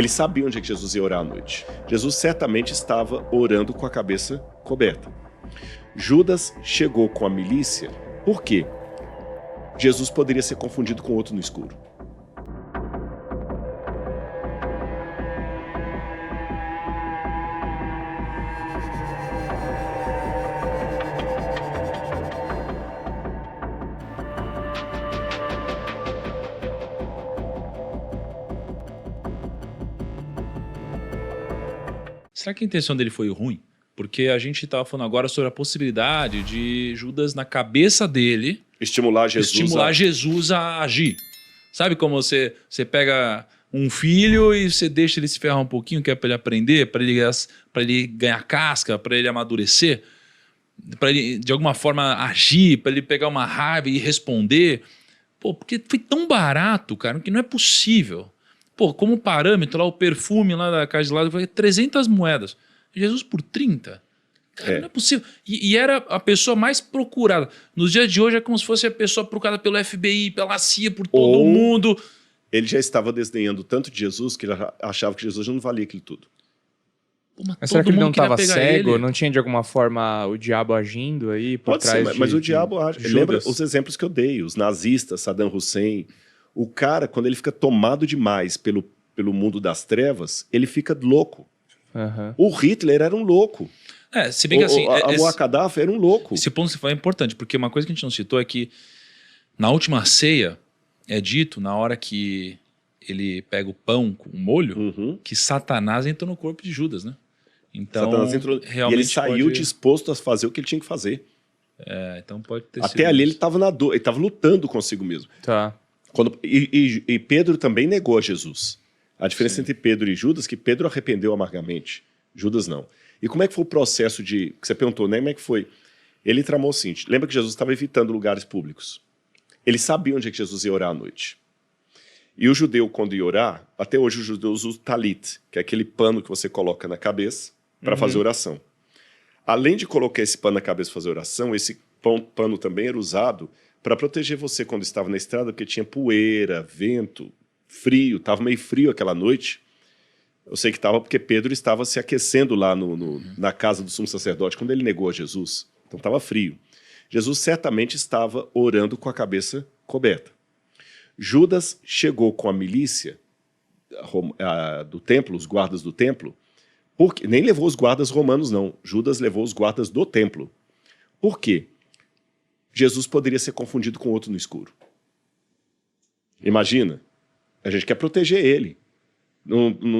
Eles sabiam onde é que Jesus ia orar à noite. Jesus certamente estava orando com a cabeça coberta. Judas chegou com a milícia. Por quê? Jesus poderia ser confundido com outro no escuro. Será que a intenção dele foi ruim? Porque a gente estava falando agora sobre a possibilidade de Judas, na cabeça dele, Estimular Jesus a agir. Sabe como você pega um filho e você deixa ele se ferrar um pouquinho, que é para ele aprender, para ele ganhar casca, para ele amadurecer, para ele de alguma forma agir, para ele pegar uma raiva e responder. Pô, porque foi tão barato, cara, que não é possível. Pô, como parâmetro lá, o perfume lá da casa de lado foi 300 moedas. Jesus por 30? Cara, não é possível. E era a pessoa mais procurada. Nos dias de hoje é como se fosse a pessoa procurada pelo FBI, pela CIA, por todo mundo. Ele já estava desdenhando tanto de Jesus que ele achava que Jesus já não valia aquilo tudo. Pô, mas será que ele não estava cego? Não tinha de alguma forma o diabo agindo aí por trás ser, mas o diabo age. Lembra os exemplos que eu dei, os nazistas, Saddam Hussein. O cara, quando ele fica tomado demais pelo mundo das trevas, ele fica louco. Uhum. O Hitler era um louco. Se bem que assim... O Gaddafi era um louco. Esse ponto que você falou é importante, porque uma coisa que a gente não citou é que na última ceia é dito, na hora que ele pega o pão com o molho, que Satanás entrou no corpo de Judas, né? Então, Satanás entrou, realmente e ele saiu disposto a fazer o que ele tinha que fazer. Então pode ter Até ali ele estava na dor, ele estava lutando consigo mesmo. Tá. E Pedro também negou a Jesus. A diferença entre Pedro e Judas é que Pedro arrependeu amargamente, Judas não. E como é que foi o processo que você perguntou, né? Como é que foi? Ele tramou o seguinte, lembra que Jesus estava evitando lugares públicos. Ele sabia onde é que Jesus ia orar à noite. E o judeu, quando ia orar, até hoje os judeus usam talit, que é aquele pano que você coloca na cabeça para fazer oração. Além de colocar esse pano na cabeça para fazer oração, esse pano também era usado para proteger você quando estava na estrada, porque tinha poeira, vento, frio, estava meio frio aquela noite. Eu sei que estava porque Pedro estava se aquecendo lá na casa do sumo sacerdote quando ele negou a Jesus. Então estava frio. Jesus certamente estava orando com a cabeça coberta. Judas chegou com a milícia do templo, os guardas do templo, porque nem levou os guardas romanos não, Judas levou os guardas do templo. Por quê? Jesus poderia ser confundido com outro no escuro. Imagina, a gente quer proteger ele.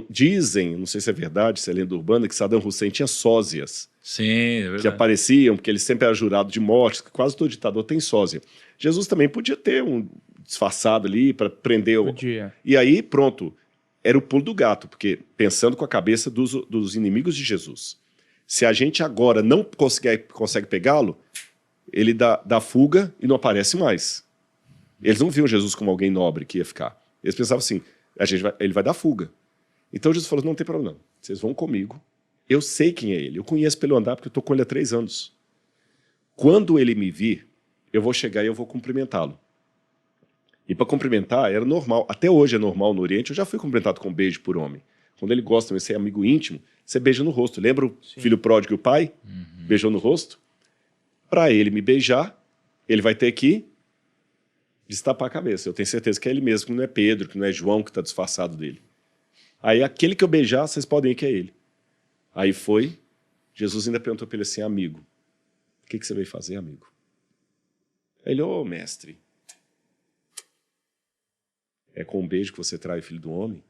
Dizem, não sei se é verdade, se é lenda urbana, que Saddam Hussein tinha sósias. Sim, é verdade. Que apareciam, porque ele sempre era jurado de morte, quase todo ditador tem sósia. Jesus também podia ter um disfarçado ali para prender Podia. E aí, pronto, era o pulo do gato, porque pensando com a cabeça dos inimigos de Jesus. Se a gente agora não consegue pegá-lo, ele dá fuga e não aparece mais. Eles não viam Jesus como alguém nobre que ia ficar. Eles pensavam assim, ele vai dar fuga. Então Jesus falou, não tem problema, vocês vão comigo. Eu sei quem é ele, eu conheço pelo andar porque eu estou com ele há 3 anos. Quando ele me vir, eu vou chegar e eu vou cumprimentá-lo. E para cumprimentar era normal, até hoje é normal no Oriente, eu já fui cumprimentado com um beijo por homem. Quando ele gosta, você é amigo íntimo, você beija no rosto. Lembra o filho pródigo e o pai? Beijou no rosto? Para ele me beijar, ele vai ter que destapar a cabeça. Eu tenho certeza que é ele mesmo, que não é Pedro, que não é João que está disfarçado dele. Aí aquele que eu beijar, vocês podem ir que é ele. Aí foi, Jesus ainda perguntou para ele assim, amigo, o que você veio fazer, amigo? Aí ele, ô mestre, é com um beijo que você trai o filho do homem?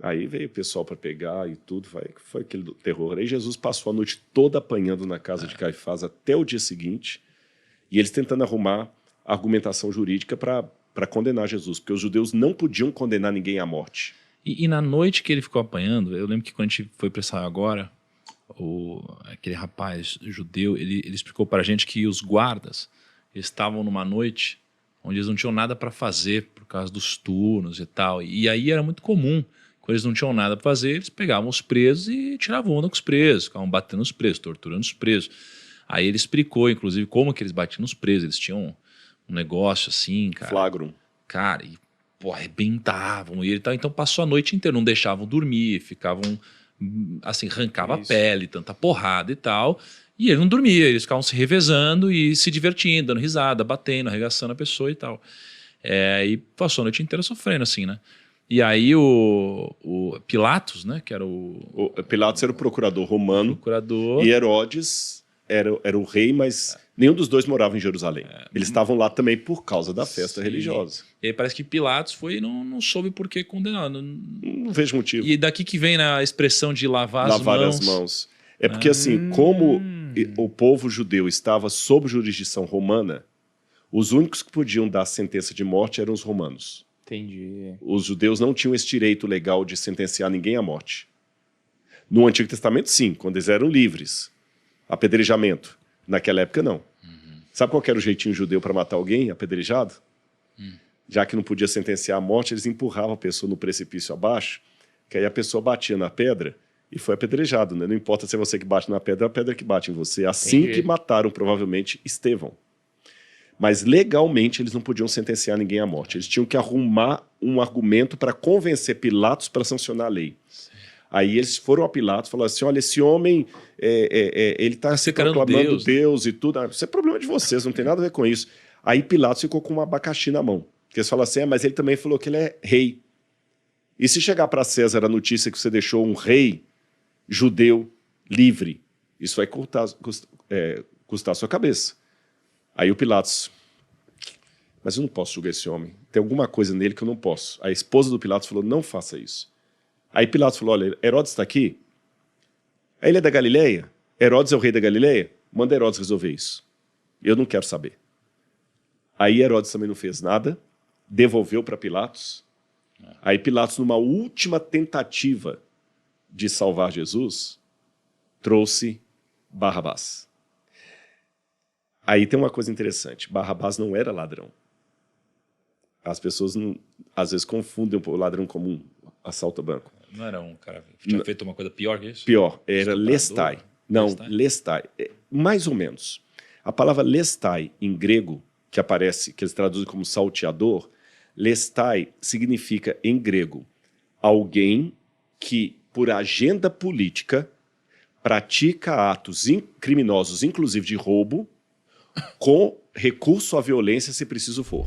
Aí veio o pessoal para pegar e tudo, foi aquele terror. Aí Jesus passou a noite toda apanhando na casa de Caifás até o dia seguinte, e eles tentando arrumar argumentação jurídica para condenar Jesus, porque os judeus não podiam condenar ninguém à morte. E na noite que ele ficou apanhando, eu lembro que quando a gente foi para essa agora, aquele rapaz judeu, ele explicou para a gente que os guardas estavam numa noite onde eles não tinham nada para fazer por causa dos turnos e tal. E aí era muito comum, quando eles não tinham nada para fazer, eles pegavam os presos e tiravam onda com os presos, ficavam batendo os presos, torturando os presos. Aí ele explicou, inclusive, como que eles batiam nos presos. Eles tinham um negócio assim, cara. Flagrum. Cara, pô, arrebentavam ele e tal. Então passou a noite inteira, não deixavam dormir, ficavam assim, arrancava a pele, tanta porrada e tal. E ele não dormia, eles ficavam se revezando e se divertindo, dando risada, batendo, arregaçando a pessoa e tal. E passou a noite inteira sofrendo, assim, né? E aí o Pilatos, né, que era o Pilatos era o procurador romano. procurador. E Herodes era o rei, mas nenhum dos dois morava em Jerusalém. Eles estavam lá também por causa da festa religiosa. E aí parece que Pilatos foi e não soube por que condenar. Não vejo motivo. E daqui que vem a expressão de lavar as mãos. É porque assim, como o povo judeu estava sob jurisdição romana, os únicos que podiam dar sentença de morte eram os romanos. Entendi. Os judeus não tinham esse direito legal de sentenciar ninguém à morte. No Antigo Testamento, sim, quando eles eram livres. Apedrejamento. Naquela época, não. Sabe qual que era o jeitinho judeu para matar alguém apedrejado? Já que não podia sentenciar à morte, eles empurravam a pessoa no precipício abaixo, que aí a pessoa batia na pedra e foi apedrejado, né? Não importa se é você que bate na pedra, é a pedra que bate em você. Assim Entendi. que mataram, provavelmente, Estevão. Mas legalmente eles não podiam sentenciar ninguém à morte. Eles tinham que arrumar um argumento para convencer Pilatos para sancionar a lei. Aí eles foram a Pilatos e falaram assim, olha, esse homem, ele está se proclamando Deus e tudo. Ah, isso é problema de vocês, não tem nada a ver com isso. Aí Pilatos ficou com um abacaxi na mão. Porque eles falaram assim, mas ele também falou que ele é rei. E se chegar para César a notícia que você deixou um rei judeu livre, isso vai custar a sua cabeça. Aí o Pilatos, mas eu não posso julgar esse homem. Tem alguma coisa nele que eu não posso. A esposa do Pilatos falou, não faça isso. Aí Pilatos falou, olha, Herodes está aqui? Aí ele é da Galileia? Herodes é o rei da Galileia? Manda Herodes resolver isso. Eu não quero saber. Aí Herodes também não fez nada, devolveu para Pilatos. Aí Pilatos, numa última tentativa de salvar Jesus, trouxe Barrabás. Aí tem uma coisa interessante, Barrabás não era ladrão. As pessoas às vezes confundem o ladrão como um assalto a banco. Não era um cara que tinha feito uma coisa pior que isso? Pior, era lestai. Não, lestai. Mais ou menos. A palavra lestai em grego, que aparece, que eles traduzem como salteador, lestai significa em grego alguém que, por agenda política, pratica atos criminosos, inclusive de roubo, com recurso à violência, se preciso for.